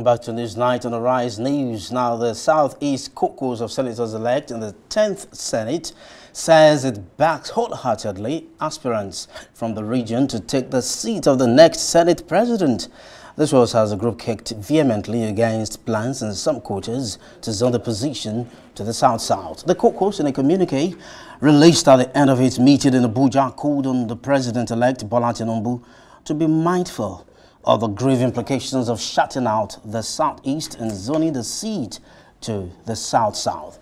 Welcome back to Newsnight on the Rise News. Now, the Southeast caucus of senators-elect in the 10th Senate says it backs wholeheartedly aspirants from the region to take the seat of the next Senate president. This was as the group kicked vehemently against plans in some quarters to zone the position to the South-South. The caucus, in a communique released at the end of its meeting in Abuja, called on the president-elect Bola Tinubu to be mindful of the grave implications of shutting out the Southeast and zoning the seat to the South-South.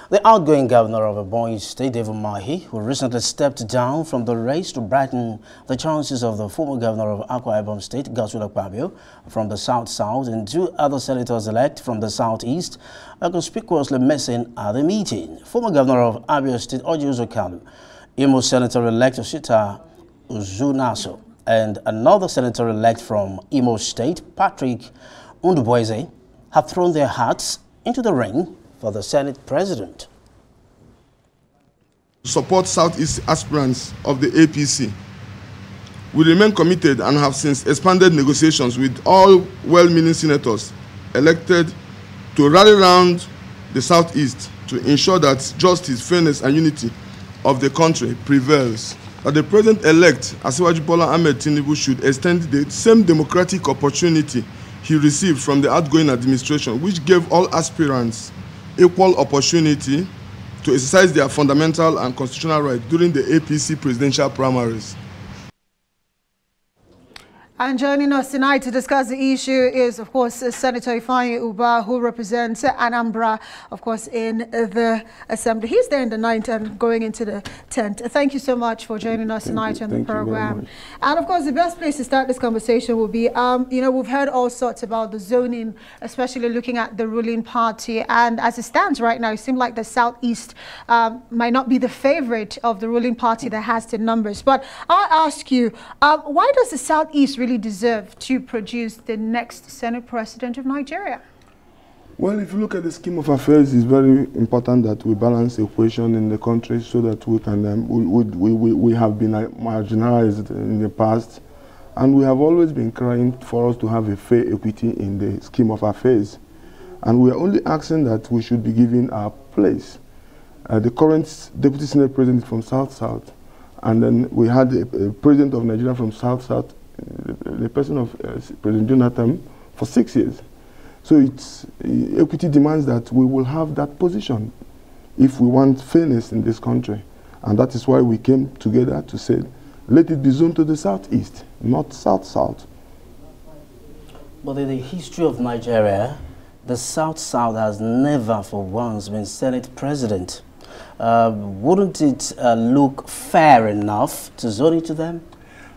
The outgoing governor of Ebonyi State, David Mahi, who recently stepped down from the race to brighten the chances of the former governor of Akwa Ibom State, Godswill Akpabio, from the South-South, and two other senators-elect from the Southeast, are conspicuously missing at the meeting. Former governor of Abia State, Orji Uzor Kalu, Imo senator-elect Osita Uzunaso, and another senator-elect from Imo State, Patrick Ndubueze, have thrown their hats into the ring for the Senate president. Support Southeast aspirants of the APC. We remain committed and have since expanded negotiations with all well-meaning senators elected to rally around the Southeast to ensure that justice, fairness, and unity of the country prevails. That the president-elect, Asiwaju Bola Ahmed Tinubu, should extend the same democratic opportunity he received from the outgoing administration, which gave all aspirants equal opportunity to exercise their fundamental and constitutional rights during the APC presidential primaries. And joining us tonight to discuss the issue is, of course, Senator Ubah, who represents Anambra, of course, in the Assembly. He's there in the 9th and going into the 10th. Thank you so much for joining us tonight on the program. And, of course, the best place to start this conversation will be, you know, we've heard all sorts about the zoning, especially looking at the ruling party. And as it stands right now, it seems like the Southeast might not be the favorite of the ruling party that has the numbers. But I'll ask you, why does the Southeast really deserve to produce the next Senate president of Nigeria? Well, if you look at the scheme of affairs, it's very important that we balance the equation in the country so that we can we have been marginalized in the past, and we have always been crying for us to have a fair equity in the scheme of affairs, and we are only asking that we should be given our place. The current deputy Senate president is from South-South, and then we had a president of Nigeria from South-South, the person of President Jonathan, for 6 years. So it's equity demands that we will have that position if we want fairness in this country. And that is why we came together to say, let it be zoned to the Southeast, not South-South. But in the history of Nigeria, the South-South has never for once been Senate president. Wouldn't it look fair enough to zone it to them?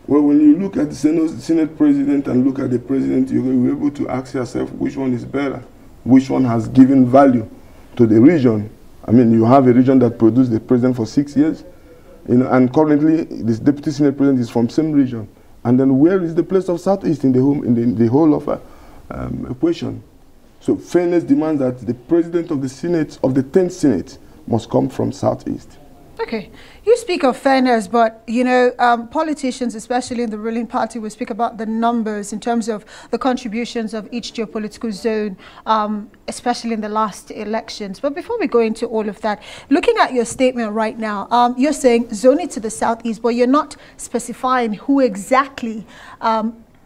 Well, when you look at the Senate president and look at the president, you'll be able to ask yourself which one is better, which one has given value to the region. I mean, you have a region that produced the president for 6 years, you know, and currently this deputy Senate president is from same region. And then where is the place of Southeast in the whole of equation? So fairness demands that the president of the Senate, of the 10th Senate, must come from Southeast. Okay, you speak of fairness, but, you know, politicians, especially in the ruling party, will speak about the numbers in terms of the contributions of each geopolitical zone, especially in the last elections. But before we go into all of that, looking at your statement right now, you're saying zone it to the Southeast, but you're not specifying who exactly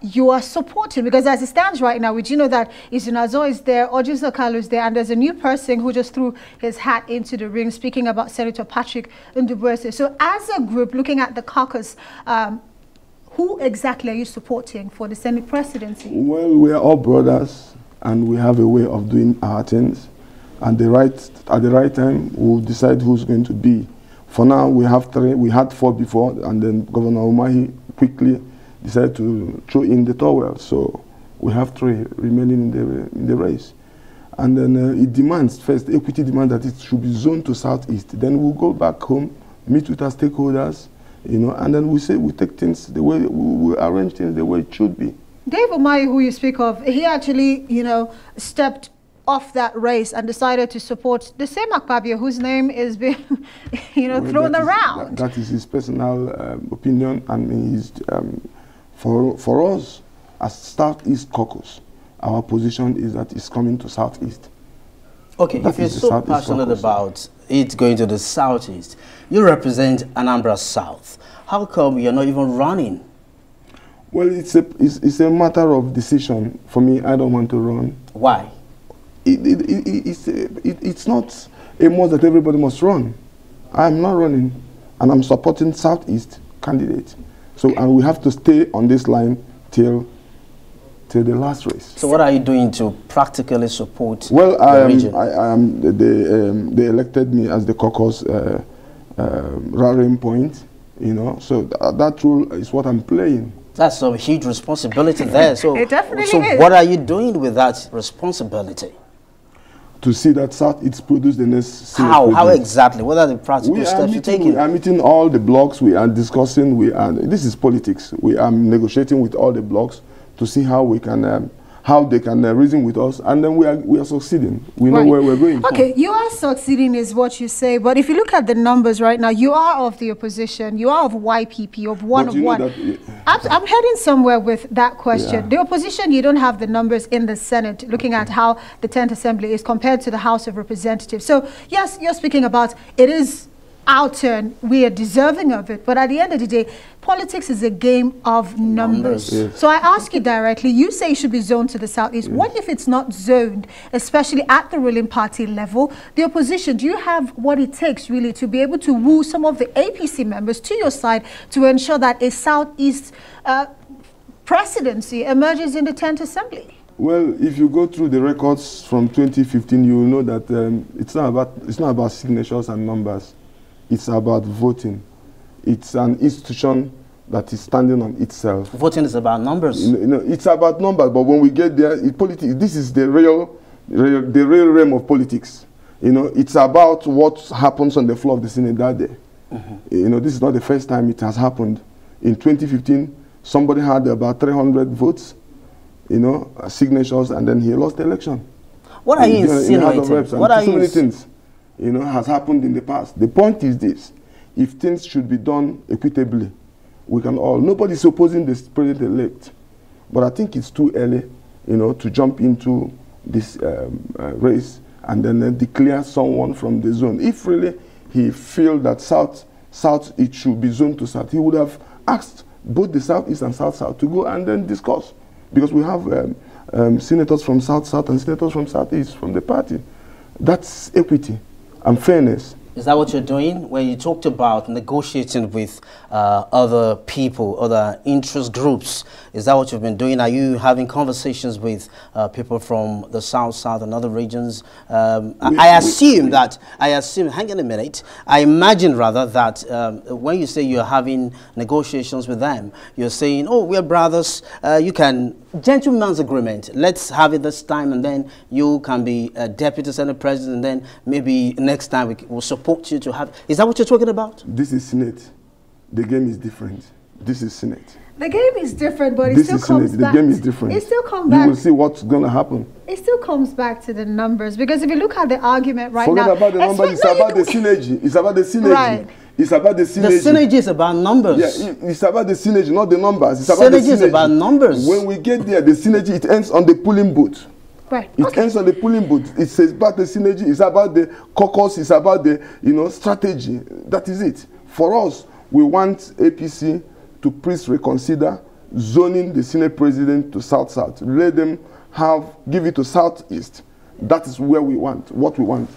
you are supporting, because as it stands right now, we do know that Izunazo is there, Orji Uzor Kalu is there, and there's a new person who just threw his hat into the ring, speaking about Senator Patrick Ndubueze. So as a group, looking at the caucus, who exactly are you supporting for the Senate presidency? Well, we are all brothers, and we have a way of doing our things. And at the right time, we'll decide who's going to be. For now, we have 3. We had 4 before, and then Governor Umahi quickly decided to throw in the towel, so we have 3 remaining in the race. And then it demands, first, equity demands that it should be zoned to Southeast. Then we'll go back home, meet with our stakeholders, you know, and then we say we take things the way, we arrange things the way it should be. Dave Umahi, who you speak of, he actually, you know, stepped off that race and decided to support the same Akpabio, whose name is being, you know, thrown around. That is his personal opinion, and his, for us, as Southeast Caucus, our position is that it's coming to Southeast. Okay, if you're so passionate about it going to the Southeast, you represent Anambra South. How come you're not even running? Well, it's a matter of decision. For me, I don't want to run. Why? It's not a must that everybody must run. I'm not running, and I'm supporting Southeast candidates. So, and we have to stay on this line till the last race. So what are you doing to practically support the region? They elected me as the caucus rallying point, you know, so that role is what I'm playing. That's a huge responsibility there. So, it definitely is. What are you doing with that responsibility? To see that Southeast produce the next Senate How president. exactly? What are the practical steps you're taking? We are meeting all the blocks. We are discussing. This is politics. We are negotiating with all the blocks to see how we can, how they can reason with us, and then we are succeeding. We know where we're going. Okay, you are succeeding is what you say, but if you look at the numbers right now, you are of the opposition, you are of YPP, of one of one. I'm heading somewhere with that question. Yeah. The opposition, you don't have the numbers in the Senate, looking at how the 10th Assembly is compared to the House of Representatives. So yes, you're speaking about it is our turn, we are deserving of it, but at the end of the day, politics is a game of numbers. Yes. So I ask you directly, you say it should be zoned to the Southeast. Yes. What if it's not zoned, especially at the ruling party level? The opposition, do you have what it takes really to be able to woo some of the APC members to your side to ensure that a Southeast presidency emerges in the 10th Assembly? Well, if you go through the records from 2015, you will know that it's not about signatures and numbers. It's about voting. It's an institution that is standing on itself. Voting is about numbers. You know, it's about numbers, but when we get there, this is the real realm of politics. You know, it's about what happens on the floor of the Senate that day. Mm-hmm. You know, this is not the first time it has happened. In 2015, somebody had about 300 votes, you know, signatures, and then he lost the election. What are you insinuating? What are you? So many things, you know, has happened in the past. The point is this: if things should be done equitably, we can all. Nobody's opposing the president-elect, but I think it's too early, you know, to jump into this race and then declare someone from the zone. If really he feels that South it should be zoned to South, he would have asked both the Southeast and South to go and then discuss, because we have senators from South and senators from Southeast from the party. That's equity and fairness. Is that what you're doing? When you talked about negotiating with other people, other interest groups, is that what you've been doing? Are you having conversations with people from the South and other regions? I assume, hang on a minute, I imagine rather that when you say you're having negotiations with them, you're saying, oh, we're brothers, you can, gentleman's agreement, let's have it this time, and then you can be a deputy Senate president, and then maybe next time we'll support you to have. Is that what you're talking about? This is Senate. The game is different. This is Senate. The game is different, but it still comes back. The game is different. It still comes back. You will see what's going to happen. It still comes back to the numbers, because if you look at the argument right now, now, about the numbers. It's about the synergy. It's about the synergy. Right. It's about the synergy. The synergy is about numbers. Yeah, it's about the synergy, not the numbers. It's about synergy the synergy. Is about numbers. When we get there, the synergy, it ends on the polling booth. Right. It ends on the polling booth. It's about the synergy. It's about the caucus. It's about the strategy. That is it. For us, we want APC to please reconsider zoning the Senate president to South. Let them give it to Southeast. That is where we want, what we want.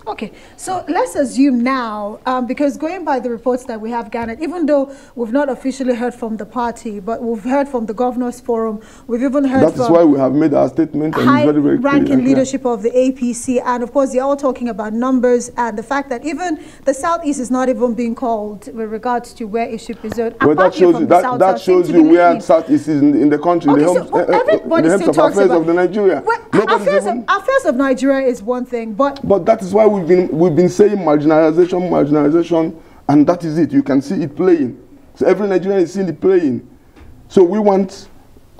Okay, so let's assume now, because going by the reports that we have garnered, even though we've not officially heard from the party, but we've heard from the Governors Forum, we've even heard from... That is why we have made our statement. High-ranking leadership of the APC, and of course they're all talking about numbers and the fact that even the Southeast is not even being called with regards to where it should be zoned. Well, that shows you where Southeast is in the country, in the health of affairs of Nigeria. Well, affairs of Nigeria is one thing, but that is why we've been saying marginalization, and that is it. You can see it playing. So every Nigerian is seeing it playing. So we want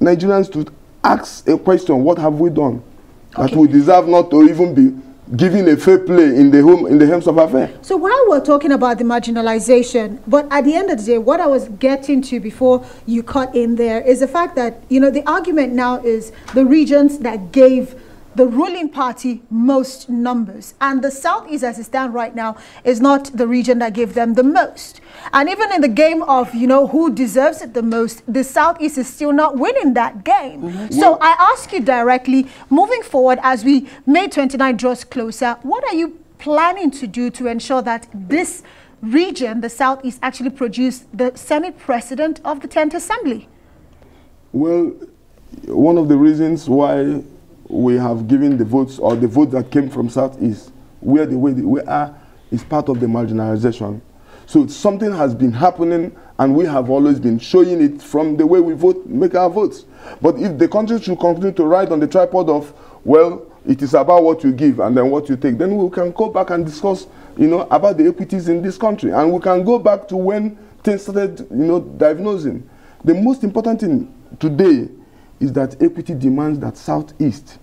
Nigerians to ask a question: what have we done that we deserve not to even be giving a fair play in the hands of affairs. So while we're talking about the marginalization, but at the end of the day, what I was getting to before you cut in there is the fact that, you know, the argument now is the regions that gave the ruling party most numbers, and the Southeast as it stands right now is not the region that gave them the most. And even in the game of, you know, who deserves it the most, the Southeast is still not winning that game. So I ask you directly, moving forward as we May 29 draws closer, what are you planning to do to ensure that this region, the Southeast, actually produce the Senate President of the 10th Assembly? Well, one of the reasons why we have given the votes, or the vote that came from Southeast, where the way we are, is part of the marginalization. So something has been happening, and we have always been showing it from the way we vote, make our votes. But if the country should continue to ride on the tripod of, well, it is about what you give and then what you take, then we can go back and discuss, you know, about the equities in this country, and we can go back to when things started, you know, diagnosing. The most important thing today is that equity demands that Southeast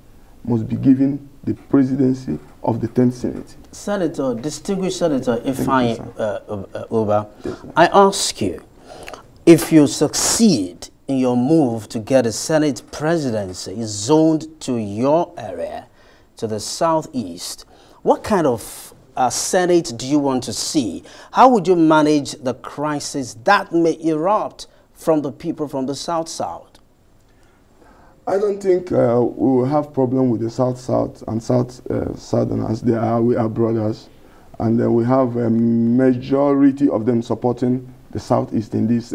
must be given the presidency of the 10th Senate. Senator, distinguished Senator Ifeanyi Ubah, I ask you, if you succeed in your move to get a Senate presidency zoned to your area, to the Southeast, what kind of Senate do you want to see? How would you manage the crisis that may erupt from the people from the South-South? I don't think we will have problem with the South-South and Southerners. We are brothers, and we have a majority of them supporting the Southeast in this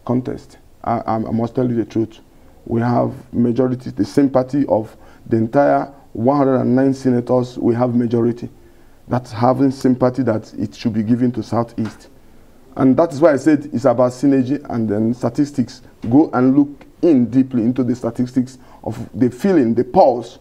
contest. I must tell you the truth. We have majority, the sympathy of the entire 109 senators. We have majority that's having sympathy that it should be given to Southeast. And that is why I said it's about synergy and then statistics. Go and look in deeply into the statistics of the feeling, the pulse,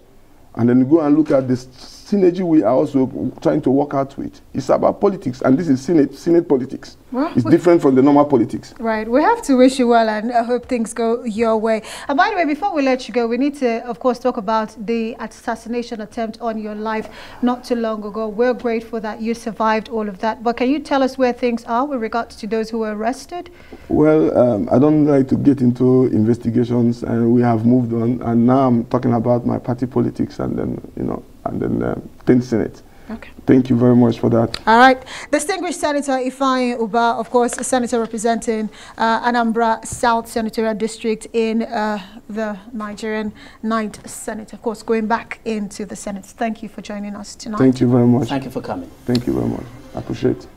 and then go and look at the synergy we are also trying to work out with. It's about politics, and this is Senate politics. Well, it's different from the normal politics. Right. We have to wish you well, and I hope things go your way. And by the way, before we let you go, we need to, of course, talk about the assassination attempt on your life not too long ago. We're grateful that you survived all of that. But can you tell us where things are with regards to those who were arrested? Well, I don't like to get into investigations, and we have moved on. And now I'm talking about my party politics, and then, you know, and then 10th Senate. Okay. Thank you very much for that. All right. Distinguished Senator Ifeanyi Ubah, of course, a senator representing Anambra South Senatorial District in the Nigerian 9th Senate. Of course, going back into the Senate. Thank you for joining us tonight. Thank you very much. Thank you for coming. Thank you very much. I appreciate it.